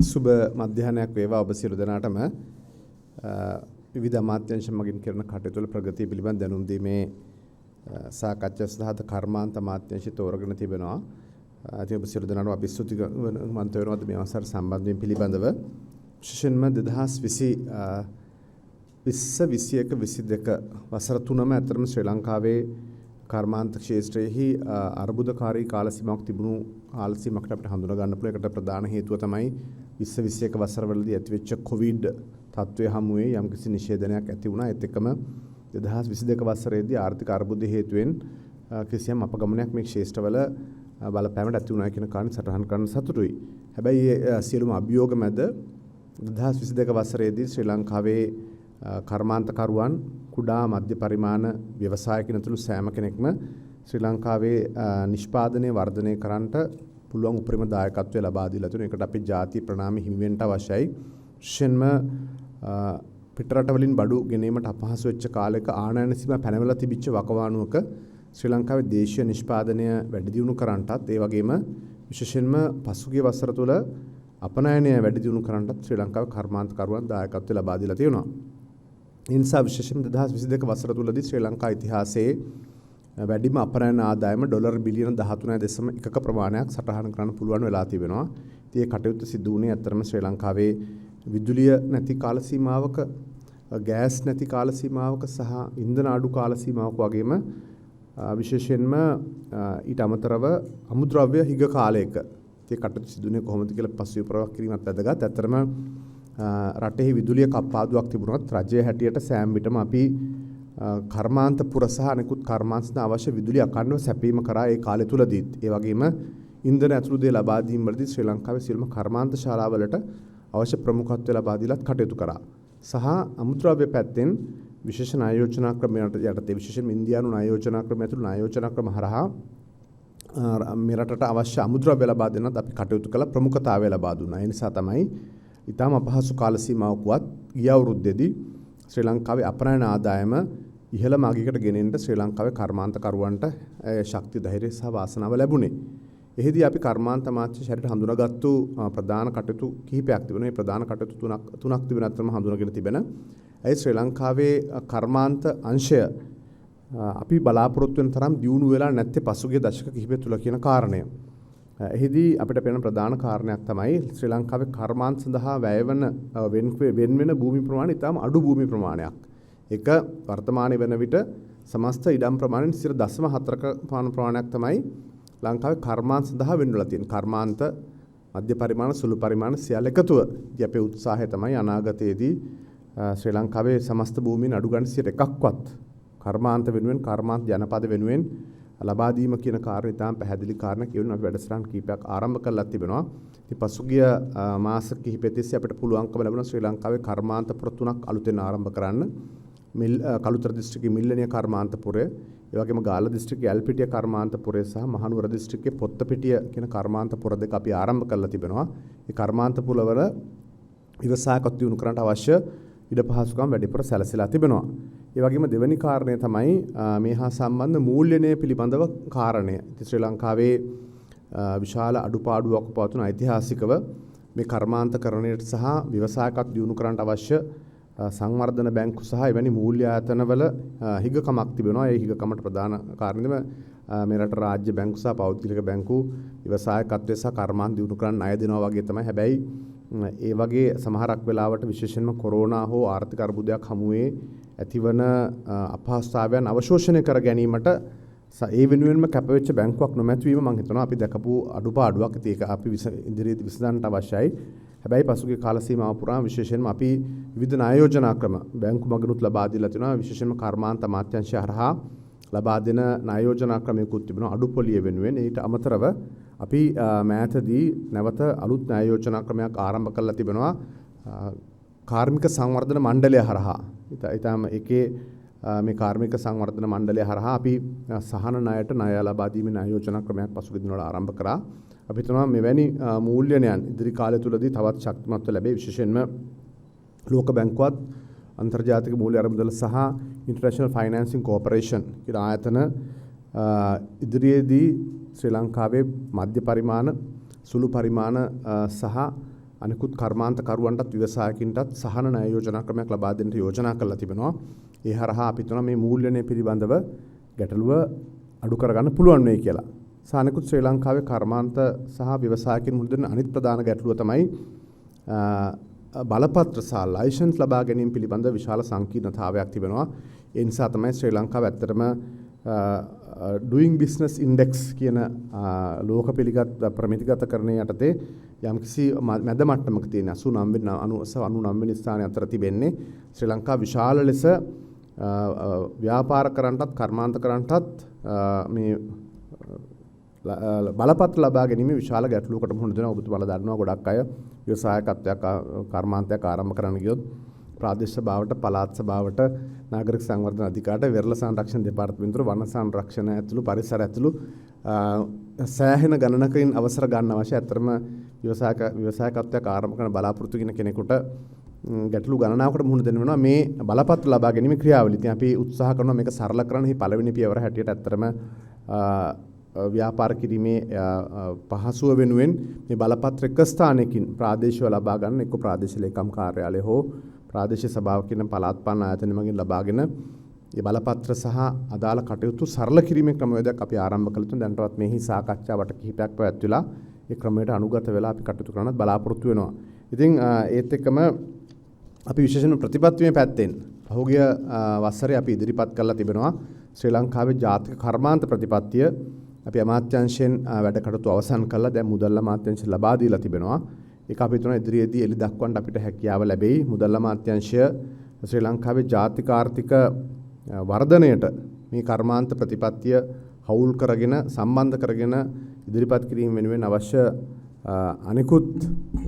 සුබ මධ්‍යහනයක් වේවා ඔබ සියලු දෙනාටම විවිධ අමාත්‍යාංශ මගින් කරන කටයුතු වල ප්‍රගතිය පිළිබඳ දැනුම් දීමේ සාකච්ඡා සඳහා කර්මාන්ත අමාත්‍යාංශය තෝරගෙන තිබෙනවා. ඉතින් ඔබ සියලු දෙනාටම අපි ස්තුතිවන්ත වෙනවා මේ අවසර සම්බන්ධ වීම පිළිබඳව. විශේෂයෙන්ම 2020 21 22 වසර තුනම ඇතරම ශ්‍රී ලංකාවේ කර්මාන්ත ක්ෂේත්‍රයේහි අර්බුදකාරී කාල සීමාවක් තිබුණු කාල සීමාවකට අපිට හඳුනා ගන්න පුළුවන්. ඒකට ප්‍රධාන හේතුව තමයි 2021 වසරවලදී ඇතිවෙච්ච කොවිඩ් තත්ත්වය හමුවේ යම්කිසි නිෂේධනයක් ඇති වුණා. ඒත් එක්කම 2022 වසරේදී ආර්ථික අර්බුද හේතුවෙන් කිසියම් අපගමනයක් මේ ක්ෂේත්‍රවල බලපෑමට ඇති වුණා කියන කාරණේ සටහන් කරන්න සතුටුයි. හැබැයි සියලුම අභියෝග මැද 2022 වසරේදී ශ්‍රී ලංකාවේ කර්මාන්තකරුවන් කුඩා මධ්‍ය පරිමාණ ව්‍යවසායකින් ඇතුළු සෑම කෙනෙක්ම ශ්‍රී ලංකාවේ නිෂ්පාදනය වර්ධනය කරන්නට පුළුවන් උපරිම දායකත්වය ලබා දීලා තියෙනවා. ඒකට අපි ජාතිය ප්‍රණාමය හිමි වෙන්න අවශ්‍යයි. විශේෂයෙන්ම පිටරට වලින් බඩු ගෙනීමට අපහසු වෙච්ච කාලයක ආනයන සීමා පැනවලා තිබිච්ච වකවානුවක ශ්‍රී ලංකාවේ දේශීය නිෂ්පාදනය වැඩි දියුණු කරන්නටත් ඒ වගේම විශේෂයෙන්ම පසුගිය වසර තුළ අපනයනය වැඩි දියුණු කරන්නටත් ශ්‍රී ලංකාවේ කර්මාන්තකරුවන් දායකත්වය ලබා දීලා තියෙනවා. ඒ නිසා විශේෂයෙන්ම 2022 වසර තුලදී ශ්‍රී ලංකා ඉතිහාසයේ වැඩිම අපනයන ආදායම ඩොලර් බිලියන 13.1ක ප්‍රමාණයක් සටහන් කරන්න පුළුවන් වෙලා තිබෙනවා. ඉතින් මේ කටයුත්ත සිදු වුණේ අතරම ශ්‍රී ලංකාවේ විදුලිය නැති කාල සීමාවක, ගෑස් නැති කාල සීමාවක සහ ඉන්ධන අඩු කාල සීමාවක වගේම විශේෂයෙන්ම ඊට අමතරව අමුද්‍රව්‍ය හිග කාලයක. මේ කටයුතු සිදු වුණේ කොහොමද කියලා පසුබිම ප්‍රවක් කිරීමත් වැදගත්. අතරම රටෙහි විදුලිය කප්පාදුවක් තිබුණත් රජය හැටියට සෑම විටම අපි කර්මාන්ත පුර සහ අනෙකුත් කර්මාන්තට අවශ්‍ය විදුලිය අඛණ්ඩව සැපීම කරා ඒ කාලය තුලදීත්. ඒ වගේම ඉන්ධන ඇතුළු දේ ලබා දීම වලදී ශ්‍රී ලංකාවේ සියලුම කර්මාන්ත ශාලාවලට අවශ්‍ය ප්‍රමුඛත්වය ලබා දීලත් කටයුතු කරා. සහ අමුද්‍රව්‍ය පැත්තෙන් විශේෂ ණය යෝජනා ක්‍රමයට යටතේ විශේෂයෙන්ම ඉන්දියානු ණය යෝජනා ක්‍රමය ඇතුළු ණය යෝජනා ක්‍රම හරහා මේ රටට අවශ්‍ය අමුද්‍රව්‍ය ලබා දෙන්නත් අපි කටයුතු කළ ප්‍රමුඛතාවය ලබා දුන්නා. ඒ නිසා තමයි ඉතාම අපහසු කාල සීමාවකවත් ගිය අවුරුද්දේදී ශ්‍රී ලංකාවේ අපනයන ආදායම ඉහළ මාගයකට ගෙනෙන්න ශ්‍රී ලංකාවේ කර්මාන්තකරුවන්ට ශක්තිය ධෛර්යය සහ වාසනාව ලැබුණේ. එහිදී අපි කර්මාන්ත අමාත්‍යාංශය හැටියට හඳුනාගත්තු ප්‍රධාන කටයුතු කිහිපයක් තිබුණා. මේ ප්‍රධාන කටයුතු තුනක් තිබෙන අතරම හඳුනාගෙන තිබෙන. ඒ ශ්‍රී ලංකාවේ කර්මාන්ත අංශය අපි බලාපොරොත්තු වෙන තරම් දියුණු වෙලා නැත්තේ පසුගිය දශක කිහිපය තුල කියන කාරණය. එහිදී අපිට පේන ප්‍රධාන කාරණයක් තමයි ශ්‍රී ලංකාවේ කර්මාන්ත සඳහා වැයවන වෙන වෙන භූමි ප්‍රමාණය ඉතාම අඩු භූමි ප්‍රමාණයක්. ඒක වර්තමානයේ වෙන විට සමස්ත ඉඩම් ප්‍රමාණයෙන් 0.4ක ප්‍රමාණයක් තමයි ලංකාවේ කර්මාන්ත සඳහා වෙන්වලා තියෙන. කර්මාන්ත මධ්‍ය පරිමාණ සුළු පරිමාණ සියල්ල එකතුව. ඉතින් අපේ උත්සාහය තමයි අනාගතයේදී ශ්‍රී ලංකාවේ සමස්ත භූමිயின் අඩු ගන්න 1%ක්වත් කර්මාන්ත වෙනුවෙන් කර්මාන්ත ජනපද වෙනුවෙන් ලබා දීම කියන කාරණේ ඉතාම පැහැදිලි කාරණයක්. ඒ වුණා අපි වැඩසටහන් කීපයක් ආරම්භ කළා තිබෙනවා. ඉතින් පසුගිය මාස කිහිපෙ තිස්සේ අපිට පුළුවන්කම ලැබුණා ශ්‍රී ලංකාවේ කර්මාන්ත පුර 3ක් අලුතෙන් ආරම්භ කරන්න. කළුතර දිස්ත්‍රික්කයේ මිල්ලණිය කර්මාන්ත පුරය, ඒ වගේම ගාල්ල දිස්ත්‍රික්කයේ ඇල්පිටිය කර්මාන්ත පුරය සහ මහනුවර දිස්ත්‍රික්කයේ පොත්තපිටිය කියන කර්මාන්ත පුර දෙක අපි ආරම්භ කළා තිබෙනවා. මේ කර්මාන්ත පුරවල විවසායකත්වය දියුණු කරන්නට අවශ්‍ය ඉඩ පහසුකම් වැඩිපුර සැලසීලා තිබෙනවා. ඒ වගේම දෙවැනි කාරණය තමයි මේ හා සම්බන්ධ මූල්‍යණය පිළිබඳව කාරණය. ඉතින් ශ්‍රී ලංකාවේ විශාල අඩුපාඩුවක් පවතුන ඓතිහාසිකව මේ කර්මාන්තකරණයට සහ ව්‍යවසායකත්වය දියුණු කරන්නට අවශ්‍ය සංවර්ධන බැංකු සහ එවැනි මූල්‍ය ආයතනවල හිගකමක් තිබෙනවා. ඒ හිගකමට ප්‍රධාන කාරණේම මේ රට රාජ්‍ය බැංකු සහ පෞද්ගලික බැංකු ව්‍යවසායකත්වය සහ කර්මාන්ත දියුණු කරන්න ණය දෙනවා වගේ තමයි. හැබැයි ඒ වගේ සමහරක් වෙලාවට විශේෂයෙන්ම කොරෝනා හෝ ආර්ථික අර්බුදයක් හමුවේ ඇතිවන අපහසුතාවයන් අවශෝෂණය කර ගැනීමට ඒ වෙනුවෙන්ම කැපවෙච්ච බැංකුවක් නොමැතිවීම මම හිතනවා අපි දැකපු අඩුපාඩුවක්. ඒක අපි ඉදිරියට විසඳන්නට අවශ්‍යයි. හැබැයි පසුගිය කාල සීමාව පුරා විශේෂයෙන්ම අපි විවිධ ණය යෝජනා ක්‍රම බැංකු මගනුත් ලබා දීලා තිනවා. විශේෂයෙන්ම කර්මාන්ත අමාත්‍යාංශය හරහා ලබා දෙන ණය යෝජනා ක්‍රමයකුත් තිබෙනවා අඩුපොලිය වෙනුවෙන්. ඊට අමතරව අපි මෑතදී නැවත අලුත් ණය යෝජනා ක්‍රමයක් ආරම්භ කළා තිබෙනවා කාර්මික සංවර්ධන මණ්ඩලය හරහා. ඊටම ඒකේ මේ කාර්මික සංවර්ධන මණ්ඩලය හරහා අපි සහන ණයට ණය ලබා දීමේ ණය යෝජනා ක්‍රමයක් පසුගිය දිනවල ආරම්භ කරා. අපි හිතනවා මෙවැනි මූල්‍යණයන් ඉදිරි කාලය තුලදී තවත් ශක්තිමත්ව ලැබේ. විශේෂයෙන්ම ලෝක බැංකුවත් අන්තර්ජාතික මූල්‍ය අරමුදල සහ ඉන්ටර්නැෂනල් ෆයිනෑන්සිං කෝපරේෂන් කියන ආයතන ඉදිරියේදී ශ්‍රී ලංකාවේ මධ්‍ය පරිමාණ සුළු පරිමාණ සහ අනිකුත් කර්මාන්තකරුවන්ටත් ව්‍යවසායකින්ටත් සහන ණය යෝජනා ක්‍රමයක් ලබා දෙන්නට යෝජනා කරලා තිබෙනවා. ඒ හරහා අපි තුන මේ මූල්‍යණය පිළිබඳව ගැටලුව අඩු කරගන්න පුළුවන් වෙයි කියලා. සානිකුත් ශ්‍රී ලංකාවේ කර්මාන්ත සහ ව්‍යවසායකින් මුල් දෙන අනිත් ප්‍රධාන ගැටලුව තමයි බලපත්‍ර සහ ලයිසන්ස් ලබා ගැනීම පිළිබඳ විශාල සංකීර්ණතාවයක් තිබෙනවා. ඒ නිසා තමයි ශ්‍රී ලංකාව ඇත්තටම doing business index කියන ලෝක පිළිගත් ප්‍රමිතිගත කරණය යටතේ යම්කිසි මැද මට්ටමක තියෙන 89 වෙනි 99 වෙනි ස්ථානය අතර තිබෙන්නේ. ශ්‍රී ලංකාව විශාල ලෙස ව්‍යාපාර කරන්නටත් කර්මාන්ත කරන්නටත් මේ බලපත්‍ර ලබා ගැනීම විශාල ගැටලුවකට මුහුණ දෙනවා. ඔබතුමාලා දන්නවා ගොඩක් අය ව්‍යවසායකත්වයක් කර්මාන්තයක් ආරම්භ කරන්න ගියොත් ප්‍රාදේශ සභාවට පළාත් සභාවට නාගරික සංවර්ධන අධිකාරියට වෙරළ සංරක්ෂණ දෙපාර්තමේන්තුව වන සංරක්ෂණ ඇතුළු පරිසර ඇතුළු සෑහෙන ගණනකින් අවසර ගන්න අවශ්‍ය. ඇත්තටම ව්‍යවසායකත්වයක් ආරම්භ කරන බලාපොරොත්තු වෙන කෙනෙකුට ගැටලු ගණනාවකට මුහුණ දෙන්න වෙනවා මේ බලපත්‍ර ලබා ගැනීම ක්‍රියාවලිය. ඉතින් අපි උත්සාහ කරනවා මේක සරල කරන්න. මේ පළවෙනි පියවර හැටියට ඇත්තටම ව්‍යාපාර කිරීමේ පහසුව වෙනුවෙන් මේ බලපත්‍ර එක ස්ථානයකින් ප්‍රාදේශීයව ලබා ගන්න එක්ක ප්‍රාදේශීය ලේකම් කාර්යාලය හෝ ප්‍රාදේශීය සභාව කියන පළාත් පාලන ආයතන මගින් ලබාගෙන මේ බලපත්‍ර සහ අදාළ කටයුතු සරල කිරීමේ ක්‍රමවේදයක් අපි ආරම්භ කළ තුන දැනටවත් මෙහි සාකච්ඡාවට කිහිපයක් පැවැත්විලා ඒ ක්‍රමයට අනුගත වෙලා අපි කටයුතු කරන්නත් බලාපොරොත්තු වෙනවා. ඉතින් ඒත් එක්කම අපි විශේෂයෙන්ම ප්‍රතිපත්තිමේ පැත්තෙන් පහුගිය වසරේ අපි ඉදිරිපත් කළා තිබෙනවා ශ්‍රී ලංකාවේ ජාතික කර්මාන්ත ප්‍රතිපත්තිය. අපි අමාත්‍යාංශයෙන් වැඩ කටයුතු අවසන් කළා. දැන් මුදල් අමාත්‍යාංශය ලබා දීලා තිබෙනවා. ඒක අපි හිතනවා ඉදිරියේදී එළි දක්වන්න අපිට හැකියාව ලැබෙයි. මුදල් අමාත්‍යාංශය ශ්‍රී ලංකාවේ ජාතික ආර්ථික වර්ධනයට මේ කර්මාන්ත ප්‍රතිපත්තිය හවුල් කරගෙන සම්බන්ධ කරගෙන ඉදිරිපත් කිරීම වෙනුවෙන් අවශ්‍ය අනිකුත්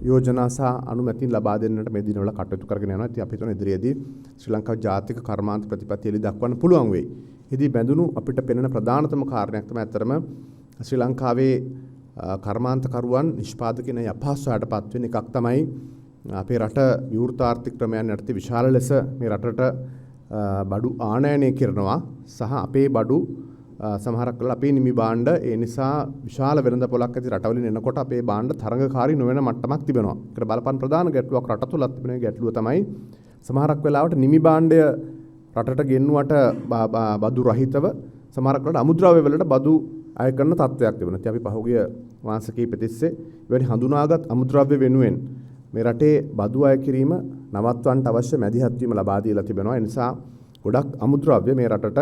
යෝජනා සහ අනුමැතින් ලබා දෙන්නට මේ දිනවල කටයුතු කරගෙන යනවා. ඉතින් අපි හිතනවා ඉදිරියේදී ශ්‍රී ලංකාවේ ජාතික කර්මාන්ත ප්‍රතිපත්තිය එළි දක්වන්න පුළුවන් වෙයි. ඉදී බැඳුණු අපිට පෙනෙන ප්‍රධානතම කාරණයක් තමයි ඇත්තරම ශ්‍රී ලංකාවේ කර්මාන්තකරුවන් නිෂ්පාදකයන් අපහසුතාවයටපත් වෙන එකක් තමයි අපේ රට විවෘත ආර්ථික ක්‍රමයන් යටතේ විශාල ලෙස මේ රටට බඩු ආනයනය කරනවා සහ අපේ බඩු සමහරක් වෙලාවට අපේ නිමි භාණ්ඩ ඒ නිසා විශාල වෙළඳපොළක් ඇති රටවලින් එනකොට අපේ භාණ්ඩ තරඟකාරී නොවන මට්ටමක් තිබෙනවා. ඒකට බලපන් ප්‍රධාන ගැටලුවක් රට තුලත් තිබෙන ගැටලුව තමයි සමහරක් වෙලාවට නිමි භාණ්ඩය රටට ගෙන්නුවට බදු රහිතව සමහරක් වෙලාවට අමුද්‍රව්‍ය වලට බදු අය කරන තත්ත්වයක් තිබුණා. ඉතින් අපි පහුගිය මාස කිහිපෙ තිස්සේ එවැනි හඳුනාගත් අමුද්‍රව්‍ය වෙනුවෙන් මේ රටේ බදු අය කිරීම නවත්වන්නට අවශ්‍ය මැදිහත් වීම ලබා දීලා තිබෙනවා. ඒ නිසා ගොඩක් අමුද්‍රව්‍ය මේ රටට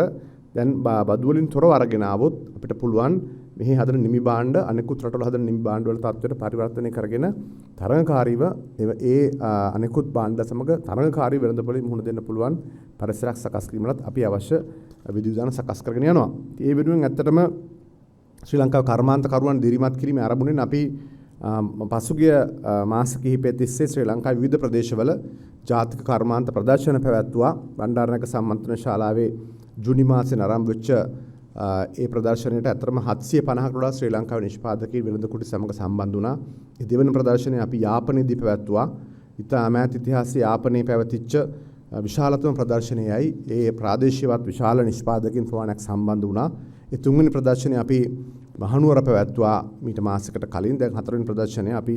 දැන් බදු වලින් තොරව අරගෙන ආවොත් අපිට පුළුවන් මෙහි හදන නිමි භාණ්ඩ අනෙකුත් රටවල හදන නිමි භාණ්ඩ වල තත්ත්වයට පරිවර්තනය කරගෙන තරඟකාරීව ඒ අනෙකුත් භාණ්ඩ සමග තරඟකාරී වෙළඳපොළේ මුහුණ දෙන්න පුළුවන් පරිසරයක් සකස් කිරීමලත් අපි අවශ්‍ය විධිවිධාන සකස් කරගෙන යනවා. ඒ වෙනුවෙන් ඇත්තටම ශ්‍රී ලංකාවේ කර්මාන්තකරුවන් දිරිමත් කිරීමේ ආරම්භුණෙන් අපි පසුගිය මාස කිහිපය තිස්සේ ශ්‍රී ලංකාවේ විවිධ ප්‍රදේශවල ජාතික කර්මාන්ත ප්‍රදර්ශන පැවැත්වුවා. බණ්ඩාරනායක සම්මන්ත්‍රණ ශාලාවේ ජූනි මාසෙන් ආරම්භ වෙච්ච ඒ ප්‍රදර්ශනයට අතරම 750කට වඩා ශ්‍රී ලංකාවේ නිෂ්පාදකීන් වෙළඳ කුටි සමග සම්බන්ධ වුණා. ඒ දෙවන ප්‍රදර්ශනය අපි යාපනයේදී පැවැත්වුවා. ඉතා ඈත ඉතිහාසයේ යාපනයේ පැවතිච්ච විශාලතම ප්‍රදර්ශනයයි ඒ ප්‍රාදේශීයවත් විශාල නිෂ්පාදකීන් ප්‍රමාණයක් සම්බන්ධ වුණා. ඒ තුන්වෙනි ප්‍රදර්ශනය අපි මහනුවර පැවැත්වුවා මීට මාසයකට කලින්. දැන් හතරවෙනි ප්‍රදර්ශනය අපි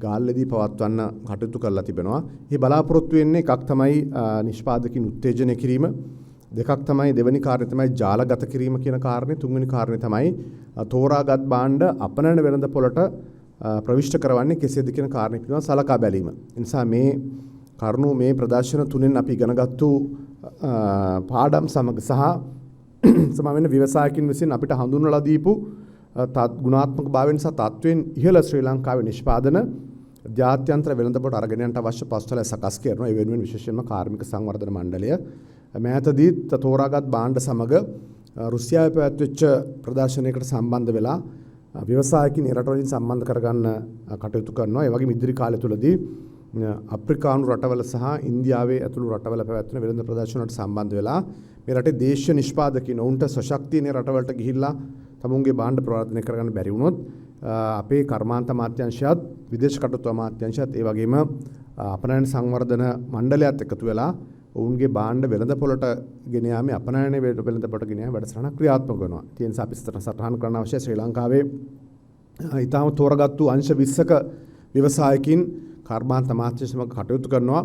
ගාල්ලේදී පවත්වන්න කටයුතු කරලා තිබෙනවා. මේ බලාපොරොත්තු වෙන්නේ එකක් තමයි නිෂ්පාදකීන් උත්තේජනය කිරීම. දෙකක් තමයි දෙවෙනි කාරණේ තමයි ජාලගත කිරීම කියන කාරණේ. තුන්වෙනි කාරණේ තමයි තෝරාගත් භාණ්ඩ අපනයන වෙළඳ පොළට ප්‍රවිෂ්ඨ කරවන්නේ කෙසේද කියන කාරණේ පිළිබඳව සලකා බැලීම. ඒ නිසා මේ කරුණු මේ ප්‍රදර්ශන තුනෙන් අපි ඉගෙනගත්තු පාඩම් සමග සහ සමාවෙන්න ව්‍යවසායකින් විසින් අපිට හඳුන්වලා දීපු ගුණාත්මක භාවයෙන් සහ තත්වයෙන් ඉහළ ශ්‍රී ලංකාවේ නිෂ්පාදන ජාත්‍යන්තර වෙළඳපොළ අරගෙන යන්නට අවශ්‍ය පසුතල සකස් කරනවා. ඒ වෙනුවෙන් විශේෂයෙන්ම කාර්මික සංවර්ධන මණ්ඩලය මෑතදීත් තෝරාගත් භාණ්ඩ සමග රුසියාවේ පැවැත්වෙච්ච ප්‍රදර්ශනයකට සම්බන්ධ වෙලා ව්‍යවසායකින් රටවලින් සම්බන්ධ කරගන්න කටයුතු කරනවා. ඒ වගේම ඉදිරි කාලය තුලදී අප්‍රිකානු රටවල සහ ඉන්දියාවේ ඇතුළු රටවල පැවැත්වෙන වෙළඳ ප්‍රදර්ශන වලට සම්බන්ධ වෙලා මේ රටේ දේශීය නිෂ්පාදකීන් උන්ට සශක්තිය නේ රටවලට ගිහිල්ලා තමුන්ගේ භාණ්ඩ ප්‍රවර්ධනය කරගන්න බැරි වුණොත් අපේ කර්මාන්ත අමාත්‍යාංශයත් විදේශ කටයුතු අමාත්‍යාංශයත් ඒ වගේම අපනයන සංවර්ධන මණ්ඩලයත් එකතු වෙලා ඔවුන්ගේ භාණ්ඩ වෙළඳපොළට ගෙන යාමේ අපනයන වෙළඳපොළට ගෙන යාම වැඩසටහනක් ක්‍රියාත්මක වෙනවා. ඒ නිසා අපි සටහන් කරන්න අවශ්‍ය ශ්‍රී ලංකාවේ ඊටම තෝරාගත්තු අංශ 20ක ව්‍යවසායකින් කර්මාන්ත අමාත්‍යාංශය සමග කටයුතු කරනවා.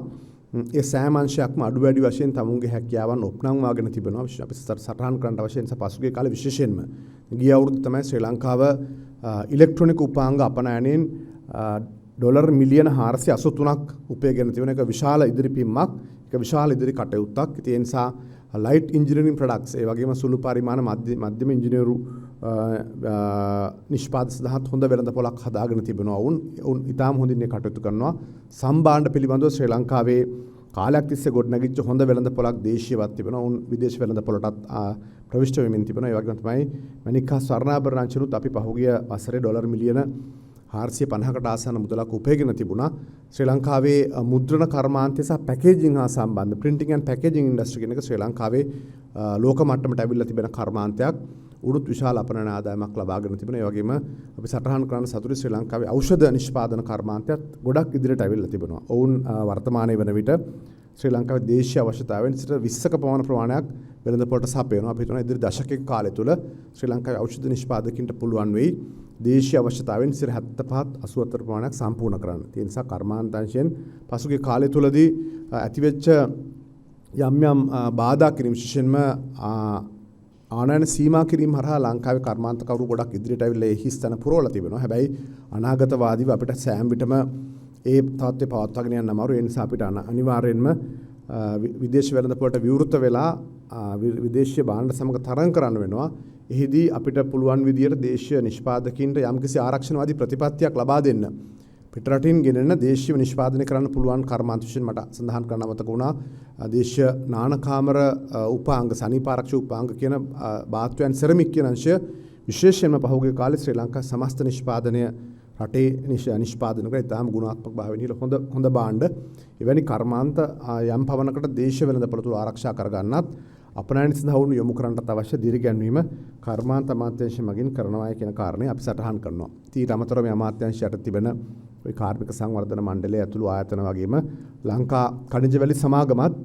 ඒ සෑම අංශයක්ම අඩු වැඩි වශයෙන් තමුන්ගේ හැකියාවන් ඔප්නංවාගෙන තිබෙනවා. අපි සටහන් කරන්න අවශ්‍ය නිසා පසුගිය කාලේ විශේෂයෙන්ම ගිය අවුරුද්ද තමයි ශ්‍රී ලංකාව ඉලෙක්ට්‍රොනික උපාංග අපනයනයෙන් ඩොලර් මිලියන 483ක් උපයගෙන තිබෙන එක විශාල ඉදිරිපින්මක්, එක විශාල ඉදිරි කටයුත්තක්. ඉතින් ඒ නිසා ලයිට් ඉන්ජිනියරින් ප්‍රොඩක්ට්ස් ඒ වගේම සුළු පරිමාණ මධ්‍යම ඉංජිනේරු නිෂ්පාදන සඳහා හොඳ වෙළඳපොළක් හදාගෙන තිබෙනවා. ඔවුන් ඉතාම හොඳින් මේ කටයුතු කරනවා. සම්භාණ්ඩ පිළිබඳව ශ්‍රී ලංකාවේ කාලයක් තිස්සේ ගොඩනැගිච්ච හොඳ වෙළඳපොළක් දේශීයවත් තිබෙනවා. ඔවුන් විදේශ වෙළඳපොළටත් ප්‍රවිෂ්ඨ වෙමින් තිබෙනවා. ඒ වගේම තමයි මණික් හා ස්වර්ණාභරණ අංශනුත් අපි පහුගිය වසරේ ඩොලර් මිලියන 450කට ආසන්න මුදලක් උපයගෙන තිබුණා. ශ්‍රී ලංකාවේ මුද්‍රණ කර්මාන්තය සහ පැකේජිං හා සම්බන්ධ ප්‍රින්ටිං ඇන්ඩ් පැකේජිං ඉන්ඩස්ට්‍රි කියන එක ශ්‍රී ලංකාවේ ලෝක මට්ටමට ඇවිල්ලා තිබෙන කර්මාන්තයක්. උඩුත් විශාල අපනයන ආදායමක් ලබාගෙන තිබෙනවා. ඒ වගේම අපි සටහන් කරන සතුටු ශ්‍රී ලංකාවේ ඖෂධ නිෂ්පාදන කර්මාන්තයත් ගොඩක් ඉදිරියට ඇවිල්ලා තිබෙනවා. ඔවුන් වර්තමානයේ වන විට ශ්‍රී ලංකාවේ දේශීය අවශ්‍යතාවයන් සිට 20ක පමණ ප්‍රමාණයක් වෙළඳපොළට සපයනවා. අපි හිතනවා ඉදිරි දශකයක කාලය තුළ ශ්‍රී ලංකාවේ ඖෂධ නිෂ්පාදකයන්ට පුළුවන් වෙයි දේශීය අවශ්‍යතාවයන් සිට 75-84 ප්‍රමාණයක් සම්පූර්ණ කරන්න. ඒ නිසා කර්මාන්තංශයෙන් පසුගිය කාලය තුළදී ඇතිවෙච්ච යම් බාධා කිරීම විශේෂයෙන්ම ආනයන සීමා කිරීම හරහා ලංකාවේ කර්මාන්තකවරු ගොඩක් ඉදිරියට ඇවිල්ලා ඒ හිස්තැන පුරවලා තිබෙනවා. හැබැයි අනාගතවාදීව අපිට සෑම විටම ඒ තත්ත්වය පවත්වාගෙන යන්න අමාරු. ඒ නිසා අපිට අනිවාර්යෙන්ම විදේශ වෙළඳපොළට විවෘත වෙලා විදේශීය භාණ්ඩ සමග තරඟ කරන්න වෙනවා. එහිදී අපිට පුළුවන් විදියට දේශීය නිෂ්පාදකයින්ට යම්කිසි ආරක්ෂණවාදී ප්‍රතිපත්තියක් ලබා දෙන්න. පිටරටින් ගෙනෙන දේශීය නිෂ්පාදනය කරන්න පුළුවන් කර්මාන්ත විශේෂයෙන් මට සඳහන් කරන්න අමතක වුණා. දේශීය නානකාමර උපාංග සනීපාරක්ෂක උපාංග කියන බාත්වයන් සෙරමික් කියන අංශය විශේෂයෙන්ම පහුගිය කාලේ ශ්‍රී ලංකා සමස්ත නිෂ්පාදනය රටේ නිෂ්පාදන කරලා ඉතාම ගුණාත්මක භාවයෙන් ඉහළ හොඳ භාණ්ඩ එවැනි කර්මාන්ත යම් පවනකට දේශීය වෙළඳපොළ තුල ආරක්ෂා කරගන්නත් අපනයන සඳහා වුණු යොමු කරන්නට අවශ්‍ය දිරිගැන්වීම කර්මාන්ත අමාත්‍යාංශය මගින් කරනවා කියන කාරණේ අපි සටහන් කරනවා. ඊට අමතරව මේ අමාත්‍යාංශයට තිබෙන ওই කාර්මික සංවර්ධන මණ්ඩලය ඇතුළු ආයතන වගේම ලංකා ඛනිජ වැලි සමාගමත්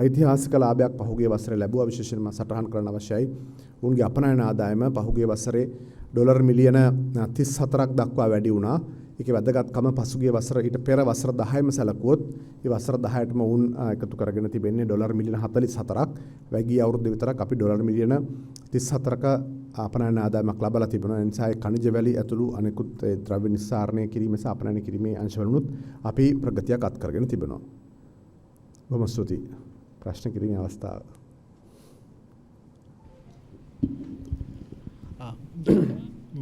ඓතිහාසික ලාභයක් පහුගිය වසරේ ලැබුවා. විශේෂයෙන්ම සටහන් කරන්න අවශ්‍යයි. උන්ගේ අපනයන ආදායම පහුගිය වසරේ ඩොලර් මිලියන 34ක් දක්වා වැඩි වුණා. ඒකේ වැදගත්කම පසුගිය වසර ඊට පෙර වසර 10ම සැලකුවොත් ඒ වසර 10ටම උන් එකතු කරගෙන තිබෙන්නේ ඩොලර් මිලියන 44ක්. වැගී අවුරුද්ද විතරක් අපි ඩොලර් මිලියන 34ක අපනයන ආදායමක් ලබලා තිබෙනවා. ඒ නිසා ඛනිජ වැලි ඇතුළු අනෙකුත් ද්‍රව්‍ය නිස්සාරණය කිරීම සහ අපනයන කිරීමේ අංශවලුත් අපි ප්‍රගතියක් අත් කරගෙන තිබෙනවා. බොහොම ස්තුතියි. ප්‍රශ්න කිරීමේ අවස්ථාව.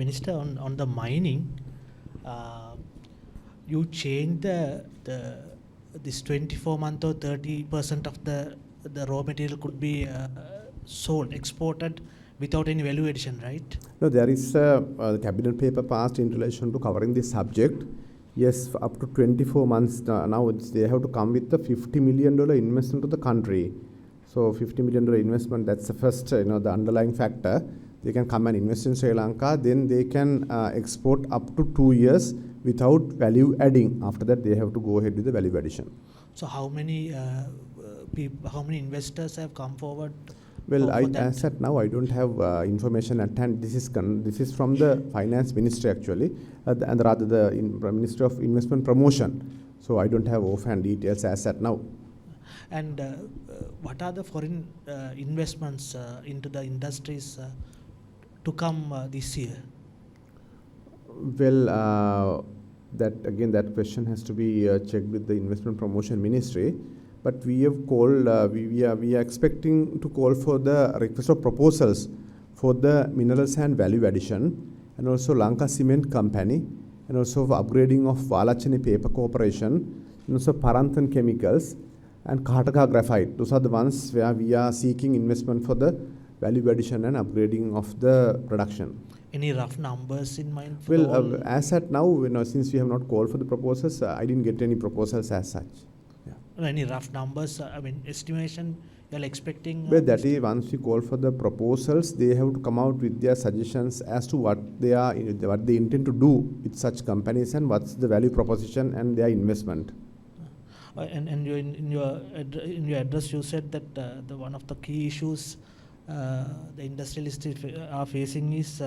Minister, on the mining, you change this 24-month or 30% of the raw material could be sold, exported without any value addition, right? No, there is a cabinet paper passed in relation to covering this subject. Yes, up to 24 months now they have to come with the $50 million investment to the country. So $50 million investment, that's the first, the underlying factor. They can come and invest in Sri Lanka, then they can export up to 2 years without value adding. After that, they have to go ahead with the value addition. So how many investors have come forward? Well, as at now, I don't have information at hand. This is from the finance ministry actually, and rather the Ministry of Investment Promotion. So I don't have offhand details as at now. And what are the foreign investments into the industries to come this year? Well, that question has to be checked with the Investment Promotion Ministry. But we have called, we are expecting to call for the request of proposals for the minerals and value addition, and also Lanka Cement Company, and also for upgrading of Valachani Paper Corporation, and also Paranthan Chemicals, and Kartaka Graphite. Those are the ones where we are seeking investment for the value addition and upgrading of the production. Any rough numbers in mind? Well, as at now, since we have not called for the proposals, I didn't get any proposals as such. Yeah. Any rough numbers? Estimation you're expecting? Well, that is once we call for the proposals, they have to come out with their suggestions as to what they intend to do with such companies and what's the value proposition and their investment. And in your address, you said that one of the key issues the industrialists are facing is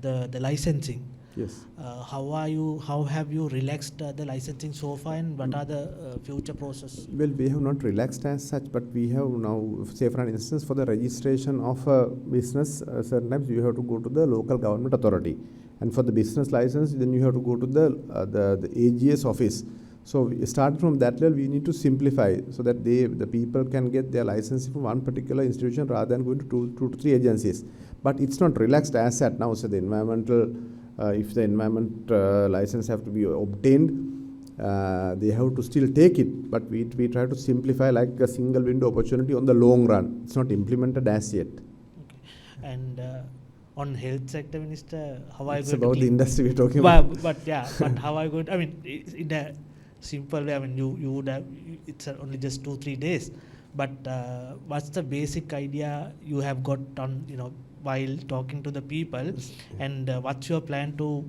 the licensing. Yes. How have you relaxed the licensing so far, and what are the future process? Well, we have not relaxed as such, but we have now, say for an instance, for the registration of a business, certain times you have to go to the local government authority, and for the business license, then you have to go to the AGS office. So starting from that level, we need to simplify so that the people can get their license from one particular institution rather than going to two to three agencies. But it's not relaxed as at now. So the environmental, if the environment license have to be obtained, they have to still take it. But we try to simplify like a single window opportunity on the long run. It's not implemented as yet. Okay. And on health sector, Minister, how are you It's going about to the industry we're talking about. but yeah, but how are you going? I mean, in a simple way. I mean, you would have. It's only just 2-3 days. But what's the basic idea you have got on, while talking to the people, and what's your plan to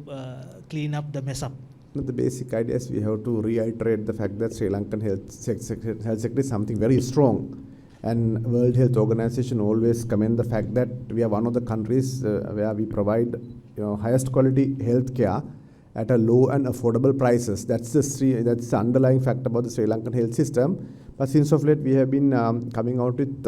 clean up the mess up? The basic idea is we have to reiterate the fact that Sri Lankan health sector is something very strong, and World Health Organization always commend the fact that we are one of the countries where we provide highest quality health care at a low and affordable prices. That's the underlying fact about the Sri Lankan health system. But since of late we have been coming out with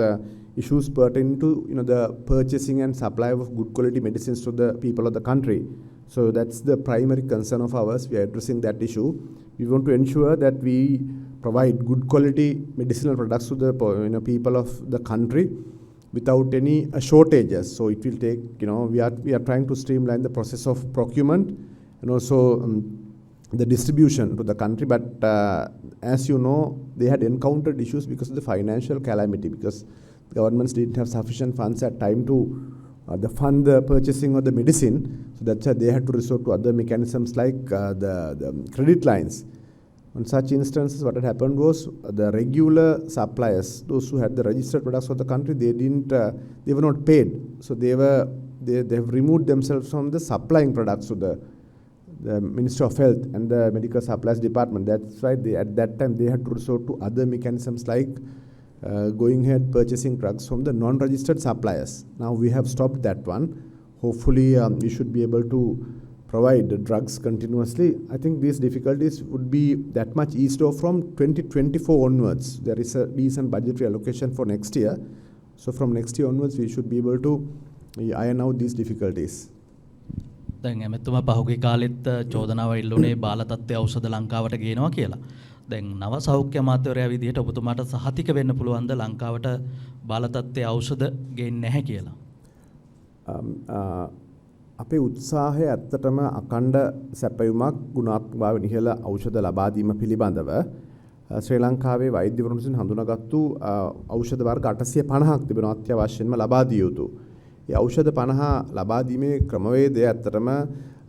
issues pertaining to the purchasing and supply of good quality medicines to the people of the country. So that's the primary concern of ours. We are addressing that issue. We want to ensure that we provide good quality medicinal products to the people of the country without any shortages. So it will take, we are trying to streamline the process of procurement and also the distribution to the country. But as you know, they had encountered issues because of the financial calamity, because the governments didn't have sufficient funds at time to fund the purchasing of the medicine. So that's why they had to resort to other mechanisms like the credit lines. On such instances, what had happened was the regular suppliers, those who had the registered products for the country, they were not paid. So they have removed themselves from the supplying products to the Ministry of Health and the Medical Supplies Department. That's why at that time they had to resort to other mechanisms like going ahead purchasing drugs from the non-registered suppliers. Now we have stopped that one. Hopefully we should be able to provide the drugs continuously. I think these difficulties would be that much eased off from 2024 onwards. There is a decent budgetary allocation for next year. So from next year onwards we should be able to iron out these difficulties. දැන් එමෙතුමා පහුගිය කාලෙත් චෝදනාව ඉල්ලුනේ බාලතත්ත්ව ඖෂධ ලංකාවට ගේනවා කියලා. දැන් නව සෞඛ්‍ය අමාත්‍යවරයා විදිහට ඔබතුමාට සහතික වෙන්න පුළුවන්ද ලංකාවට බාලතත්ත්ව ඖෂධ ගේන්නේ නැහැ කියලා? අපේ උත්සාහය ඇත්තටම අකණ්ඩ සැපයුමක් ගුණාත්මකභාවය ඉහළ ඖෂධ ලබා දීම පිළිබඳව ශ්‍රී ලංකාවේ වෛද්‍යවරුන් විසින් හඳුනාගත්තු ඖෂධ වර්ග 850ක් තිබෙනවා අත්‍යවශ්‍යයෙන්ම ලබා දිය යුතු. ඒ ඖෂධ 50 ලබා දීමේ ක්‍රමවේදය ඇත්තටම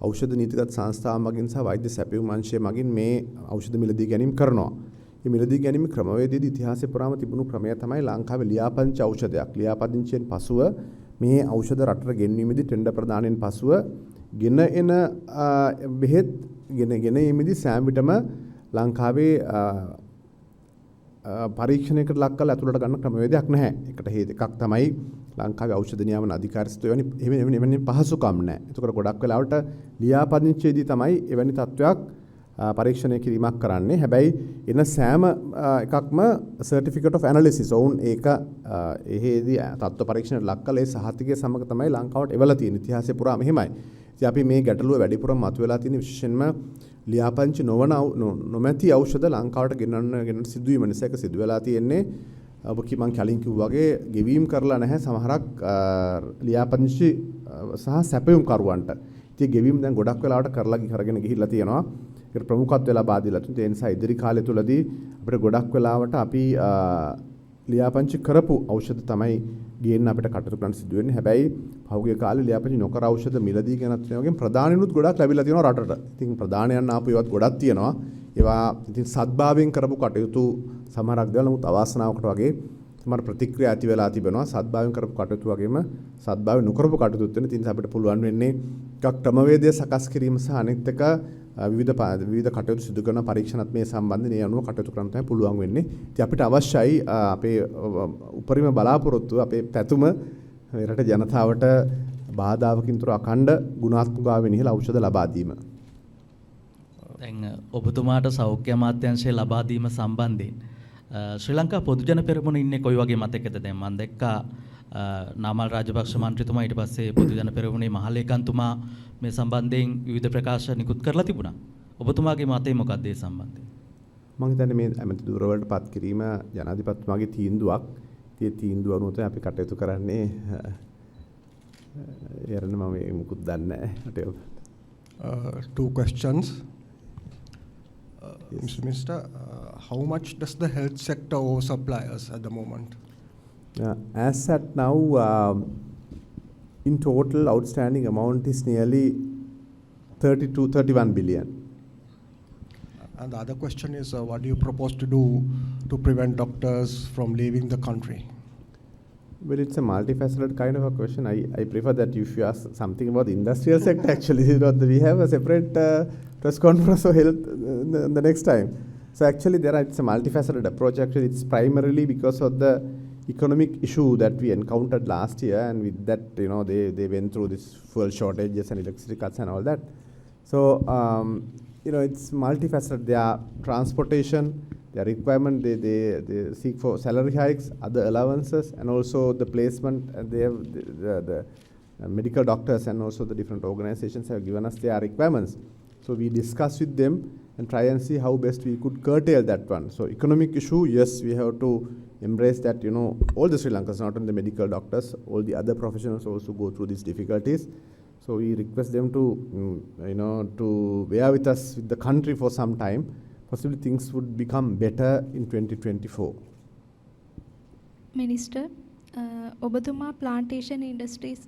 ඖෂධ නීතිගත සංස්ථාව මගින් සහ වෛද්‍ය සැපයුම් අංශය මගින් මේ ඖෂධ මිලදී ගැනීම කරනවා. මේ මිලදී ගැනීම ක්‍රමවේදයේදී ඉතිහාසය පුරාම තිබුණු ක්‍රමය තමයි ලංකාවේ ලියාපදිංචි ඖෂධයක්. ලියාපදිංචියෙන් පසුව මේ ඖෂධ රටට ගෙන්වීමේදී ටෙන්ඩර් ප්‍රදානයෙන් පසුව ගෙන එන බෙහෙත් ගෙන එීමේදී සෑම විටම ලංකාවේ පරීක්ෂණයකට ලක් කරලා ඇතුළට ගන්න ක්‍රමවේදයක් නැහැ. ඒකට හේතු එකක් තමයි ලංකාවේ ඖෂධ නියාමන අධිකාරියස්ත්වය එවැනි පහසුකම් නැහැ. ඒකට ගොඩක් වෙලාවට ලියාපදිංචියේදී තමයි එවැනි තත්වයක් පරීක්ෂණය කිරීමක් කරන්නේ. හැබැයි එන සෑම එකක්ම certificate of analysis ඔවුන් ඒක එහෙදී තත්ත්ව පරීක්ෂණයට ලක් කළේ සහතිකයේ සමග තමයි ලංකාවට එවලා තියෙන. ඉතිහාසය පුරා මෙහෙමයි. ඉතින් අපි මේ ගැටලුව වැඩිපුරම මතුවලා තියෙන විශේෂයෙන්ම ලියාපදිංචි නොමැති ඖෂධ ලංකාවට ගෙනන්න සිදුවීම නිසා ඒක සිදු වෙලා තියෙන්නේ. ඔබ මම කලින් කිව්වා වගේ ගෙවීම් කරලා නැහැ සමහරක් ලියාපදිංචි සහ සැපයුම් කරුවන්ට. ඉතින් ගෙවීම් දැන් ගොඩක් වෙලාවට කරගෙන ගිහිල්ලා තියෙනවා. ඒකට ප්‍රමුඛත්වය ලබා දීලා තියෙනවා. ඒ නිසා ඉදිරි කාලය තුලදී අපිට ගොඩක් වෙලාවට අපි ලියාපදිංචි කරපු ඖෂධ තමයි ගේන්න අපිට කටයුතු කරන්න සිදු වෙන්නේ. හැබැයි පහුගිය කාලේ ලියාපදිංචි නොකර ඖෂධ මිලදී ගෙනත් වෙන වගේ ප්‍රදානෙනුත් ගොඩක් ලැබිලා තියෙනවා රටට. ඉතින් ප්‍රදානයන් ආපු ඒවත් ගොඩක් තියෙනවා. ඒවා ඉතින් සද්භාවයෙන් කරපු කටයුතු සමහරක් දේවල් නමුත් අවාසනාවකට වගේ සමහර ප්‍රතික්‍රියා ඇති වෙලා තිබෙනවා. සද්භාවයෙන් කරපු කටයුතු වගේම සද්භාවයෙන් නොකරපු කටයුතුත් වෙන. ඉතින් අපිට පුළුවන් වෙන්නේ එකක් ක්‍රමවේදය සකස් කිරීම සහ අනෙක් එක විවිධ කටයුතු සිදු කරන පරීක්ෂණත් මේ සම්බන්ධයෙන් ඒ අනුව කටයුතු කරන්න තමයි පුළුවන් වෙන්නේ. ඉතින් අපිට අවශ්‍යයි අපේ උපරිම බලාපොරොත්තුව අපේ පැතුම රට ජනතාවට බාධාවකින් තොර අඛණ්ඩ ගුණාත්මකභාවයෙන් ඉහළ ඖෂධ ලබා දීම. දැන් ඔබතුමාට සෞඛ්‍ය අමාත්‍යාංශය ලබා දීම සම්බන්ධයෙන් ශ්‍රී ලංකා පොදුජන පෙරමුණ ඉන්නේ කොයි වගේ මතකද? දැන් මම දැක්කා නාමල් රාජපක්ෂ මන්ත්‍රීතුමා ඊට පස්සේ පොදුජන පෙරමුණේ මහලේකම්තුමා මේ සම්බන්ධයෙන් විවිධ ප්‍රකාශ නිකුත් කරලා තිබුණා. ඔබතුමාගේ මතය මොකක්ද ඒ සම්බන්ධයෙන්? මම හිතන්නේ මේ ඇමති ධුරවලට පත් කිරීම ජනාධිපතිතුමාගේ තීන්දුවක්. ඒ තීන්දුව අනුව තමයි අපි කටයුතු කරන්නේ. යරණ මම මුකුත් දන්නේ නැහැ. Two questions. Mr. Minister, how much does the health sector oversupply us at the moment? As at now, in total, outstanding amount is nearly 31 billion. And the other question is, what do you propose to do to prevent doctors from leaving the country? Well, it's a multifaceted kind of a question. I prefer that if you ask something about the industrial sector, actually, we have a separate press conference for health the next time. So actually, it's a multifaceted approach. Actually, it's primarily because of the economic issue that we encountered last year, and with that, they went through this fuel shortages and electricity cuts and all that. So, it's multifaceted. Their transportation, their requirement, they seek for salary hikes, other allowances, and also the placement. They have the medical doctors and also the different organizations have given us their requirements. So we discuss with them and try and see how best we could curtail that one. So economic issue, yes, we have to embrace that, all the Sri Lankans, not only the medical doctors, all the other professionals also go through these difficulties. So we request them to, to bear with us, with the country for some time. Possibly things would become better in 2024. Minister, ඔබතුමා plantation industries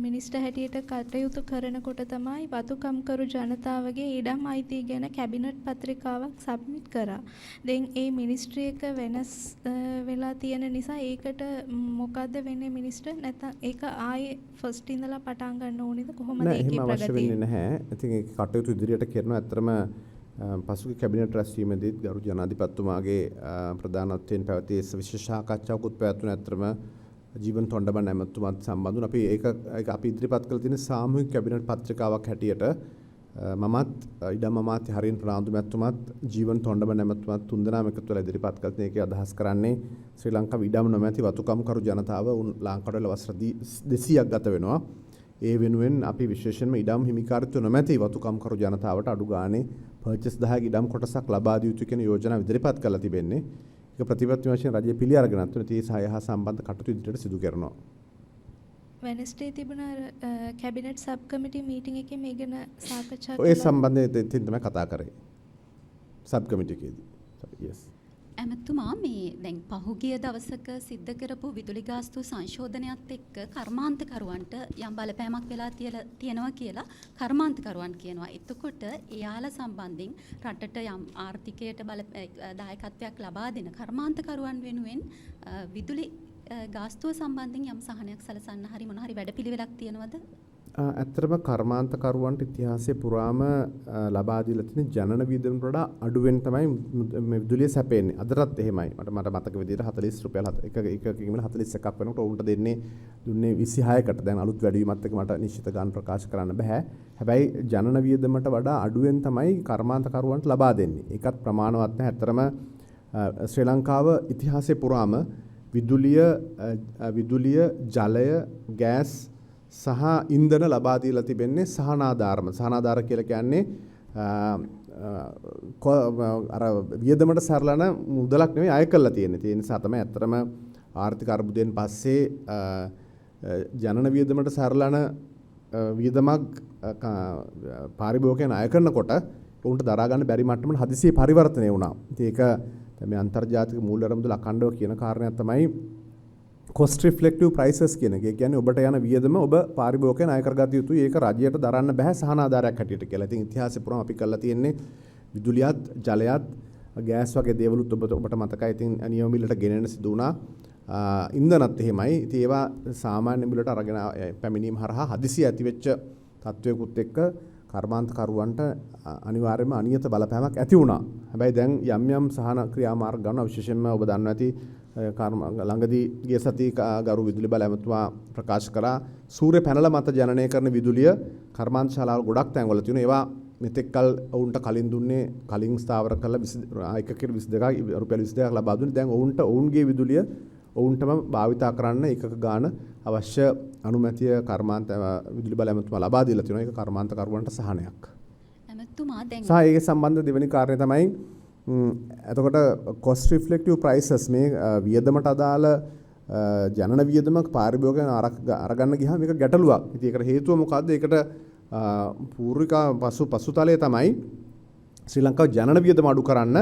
minister හැටියට කටයුතු කරනකොට තමයි වතුකම්කරු ජනතාවගේ ඉඩම් අයිතිය ගැන cabinet පත්‍රිකාවක් submit කරා. දැන් ඒ මිනිස්ට්‍රි එක වෙනස් වෙලා තියෙන නිසා ඒකට මොකද්ද වෙන්නේ මිනිස්ටර්? නැත්නම් ඒක ආයේ ෆස්ට් ඉඳලා පටන් ගන්න ඕනේද? කොහොමද ඒකේ ප්‍රගතිය? අවශ්‍ය වෙන්නේ නැහැ. ඉතින් ඒ කටයුතු ඉදිරියට කරනවා. ඇත්තටම පසුගිය කැබිනට් රැස්වීමේදීත් ගරු ජනාධිපතිතුමාගේ ප්‍රධානත්වයෙන් පැවති විශේෂ සාකච්ඡාවකුත් පැවැත්වුණා. ඇත්තටම ජීවන් තොණ්ඩමන් ඇමතුමාත් සම්බන්ධ අපි ඒක අපි ඉදිරිපත් කළ තියෙන සාමූහික කැබිනට් පත්‍රිකාවක් හැටියට මමත් ඉඩම් අමාත්‍ය හරින් ප්‍රනාන්දු මැතිතුමාත් ජීවන් තොණ්ඩමන් ඇමතුමාත් තුන්දෙනාම එකතු වෙලා ඉදිරිපත් කළ තියෙන එකේ අදහස් කරන්නේ ශ්‍රී ලංකාව ඉඩම් නොමැති වතුකම්කරු ජනතාව ලංකාවට වසර 200ක් ගත වෙනවා. ඒ වෙනුවෙන් අපි විශේෂයෙන්ම ඉඩම් හිමිකාරීත්ව නොමැති වතුකම්කරු ජනතාවට අඩු ගානේ පර්චේස් 10ක ඉඩම් කොටසක් ලබා දිය යුතු කියන යෝජනාව ඉදිරිපත් කරලා තිබෙන්නේ. ඒක ප්‍රතිපත්ති වශයෙන් රජය පිළි අරගෙන අතුනේ 36 හා සම්බන්ධ කටයුතු ඉදිරියට සිදු කරනවා. වෙනස්ඩේ තිබුණ කැබිනට් සබ් කමිටි මීටින් එකේ මේ ගැන සාකච්ඡා කළා. ඒ සම්බන්ධයෙන් තමයි කතා කරේ. සබ් කමිටි එකේදී. yes. ඇමතුමා මේ දැන් පහුගිය දවසක සිද්ධ කරපු විදුලි ගාස්තු සංශෝධනයත් එක්ක කර්මාන්තකරුවන්ට යම් බලපෑමක් වෙලා තියෙනවා කියලා කර්මාන්තකරුවන් කියනවා. එතකොට එයාලා සම්බන්ධයෙන් රටට යම් ආර්ථිකයට දායකත්වයක් ලබා දෙන කර්මාන්තකරුවන් වෙනුවෙන් විදුලි ගාස්තුව සම්බන්ධයෙන් යම් සහනයක් සැලසන්න හරි මොන හරි වැඩපිළිවෙලක් තියෙනවද? ඇත්තටම කර්මාන්තකරුවන්ට ඉතිහාසයේ පුරාම ලබා දීලා තියෙන ජනන වියදමට වඩා අඩුවෙන් තමයි මේ විදුලිය සැපෙන්නේ. අදටත් එහෙමයි. මට මතක විදිහට 40 රුපියල් එකකින් 41ක් වෙනකොට උන්ට දුන්නේ 26කට. දැන් අලුත් වැඩිවීමත් එක්ක මට නිශ්චිත ගාන ප්‍රකාශ කරන්න බෑ. හැබැයි ජනන වියදමට වඩා අඩුවෙන් තමයි කර්මාන්තකරුවන්ට ලබා දෙන්නේ. ඒකත් ප්‍රමාණවත් නැහැ. ඇත්තටම ශ්‍රී ලංකාව ඉතිහාසයේ පුරාම විදුලිය, ජලය, ගෑස් සහ ඉන්ධන ලබා දීලා තිබෙන්නේ සහනාධාරම. සහනාධාර කියලා කියන්නේ අර වියදමට සරලන මුදලක් නෙවෙයි අය කරලා තියෙන්නේ. ඒ නිසා තමයි ඇත්තටම ආර්ථික අර්බුදයෙන් පස්සේ ජනන වියදමට සරලන වියදමක් පාරිභෝගිකයන් අය කරනකොට උන්ට දරා ගන්න බැරි මට්ටමකට හදිසියේ පරිවර්තනය වුණා. ඉතින් ඒක මේ අන්තර්ජාතික මූල්‍ය අරමුදල අඛණ්ඩව කියන කාරණයක් තමයි cost reflective prices කියන එක. ඒ කියන්නේ ඔබට යන වියදම ඔබ පාරිභෝගිකයන් අය කරගත යුතුයි. ඒක රජයට දරන්න බෑ සහනාධාරයක් හැටියට කියලා. ඉතින් ඉතිහාසෙ පුරාම අපි කරලා තියෙන්නේ විදුලියත්, ජලයත්, ගෑස් වගේ දේවලුත් ඔබට මතකයි. ඉතින් නියම මිලට ගෙනෙන්න සිදු වුණා. ඉන්ධනත් එහෙමයි. ඉතින් ඒවා සාමාන්‍ය මිලට අරගෙන පැමිණීම හරහා හදිසිය ඇතිවෙච්ච තත්වයකුත් එක්ක කර්මාන්තකරුවන්ට අනිවාර්යයෙන්ම අනියත බලපෑමක් ඇති වුණා. හැබැයි දැන් යම් සහන ක්‍රියාමාර්ග ගන්නවා. විශේෂයෙන්ම ඔබ දන්නවා ඇති ළඟදී ගිය සතියේ ගරු විදුලි බල ඇමතුමා ප්‍රකාශ කළා සූර්ය පැනල මත ජනනය කරන විදුලිය කර්මාන්ත ශාලාවල ගොඩක් තැන්වල තියෙනවා. ඒවා මෙතෙක්කල් ඔවුන්ට කලින් දුන්නේ කලින් ස්ථාවර කරලා 1.22ක් රුපියල් 22ක් ලබා දුන්නේ. දැන් ඔවුන්ට ඔවුන්ගේ විදුලිය ඔවුන්ටම භාවිතා කරන්න එකක ගාන අවශ්‍ය අනුමැතිය කර්මාන්ත විදුලි බල ඇමතුමා ලබා දීලා තියෙනවා. ඒක කර්මාන්ත කරුවන්ට සහනයක්. ඇමතුමා දැන් සහ ඒකේ සම්බන්ධ දෙවෙනි කාරණය තමයි එතකොට cost reflective prices මේ වියදමට අදාළ ජනන වියදම පාරිභෝගිකයන් අරගන්න ගියාම මේක ගැටලුවක්. ඉතින් ඒකට හේතුව මොකද්ද? ඒකට පූර්විකා පසුතලයේ තමයි ශ්‍රී ලංකාව ජනන වියදම අඩු කරන්න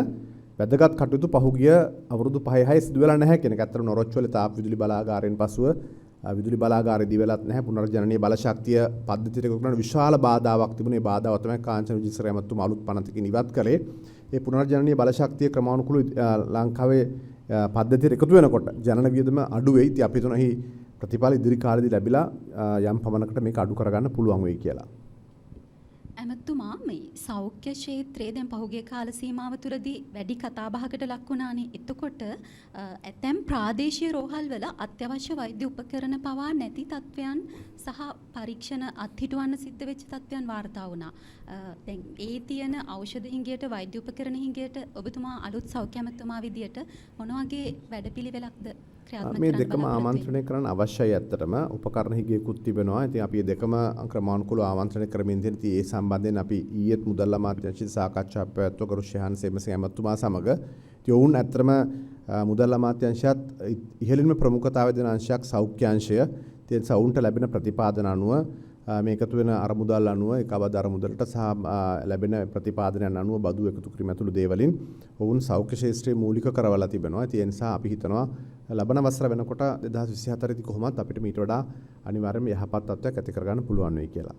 වැදගත් කටයුතු පහුගිය අවුරුදු 5-6 සිදු වෙලා නැහැ කියන එක. අතර නොරොච්චෝලේ තාප විදුලි බලාගාරයෙන් පසුව විදුලි බලාගාරය දිවෙලත් නැහැ. පුනර්ජනනීය බල ශක්තිය පද්ධතියට කරන විශාල බාධාවක් තිබුණේ. ඒ බාධාව තමයි කාංචන විජිතසර ඇමතුමා අලුත් පනතකින් ඉවත් කළේ. ඒ පුනර්ජනනීය බල ශක්තිය ක්‍රමානුකූලව ලංකාවේ පද්ධතියට එකතු වෙනකොට ජනන වියදම අඩු වෙයි. ඉතින් අපි හිතනවා ප්‍රතිඵල ඉදිරි කාලෙදී ලැබිලා යම් පමණකට මේක අඩු කරගන්න පුළුවන් වෙයි කියලා. ඇමතුමා මේ සෞඛ්‍ය ක්ෂේත්‍රයේ දැන් පහුගිය කාල සීමාව තුළදී වැඩි කතාබහකට ලක් වුණානේ. එතකොට ඇතැම් ප්‍රාදේශීය රෝහල් වල අත්‍යවශ්‍ය වෛද්‍ය උපකරණ පවා නැති තත්ත්වයන් සහ පරීක්ෂණ අත්හිටුවන්න සිද්ධ වෙච්ච තත්ත්වයන් වාර්තා වුණා. දැන් ඒ තියෙන ඖෂධ හිඟයට වෛද්‍ය උපකරණ හිඟයට ඔබතුමා අලුත් සෞඛ්‍ය ඇමතුමා විදියට මොන වගේ වැඩපිළිවෙලක්ද මේ දෙකම ආමන්ත්‍රණය කරන්න අවශ්‍යයි. ඇත්තටම උපකරණ හිගියකුත් තිබෙනවා. ඉතින් අපි මේ දෙකම ක්‍රමානුකූලව ආමන්ත්‍රණය කරමින් තියෙන. ඉතින් ඒ සම්බන්ධයෙන් අපි ඊයේත් මුදල් අමාත්‍යාංශයේ සාකච්ඡාවක් පැවැත්වුවා ගරු ශයන් සේමසිංහ ඇමතුමා සමග. ඉතින් ඔවුන් ඇත්තටම මුදල් අමාත්‍යාංශයත් ඉහළින්ම ප්‍රමුඛතාවය දෙන අංශයක් සෞඛ්‍ය අංශය. ඒ නිසා ඔවුන්ට ලැබෙන ප්‍රතිපාදන අනුව මේ එකතු වෙන අරමුදල් අනුව ඒකවද අරමුදලට සහ ලැබෙන ප්‍රතිපාදනයන් අනුව බදු එකතු කිරීම ඇතුළු දේවලින් ඔවුන් සෞඛ්‍ය ශාස්ත්‍රයේ මූලික කරවලා තිබෙනවා. ඒ නිසා අපි හිතනවා ලබන වසර වෙනකොට 2024 දී කොහොමත් අපිට මීට වඩා අනිවාර්යයෙන්ම යහපත් තත්ත්වයක් ඇති කරගන්න පුළුවන් වෙයි කියලා.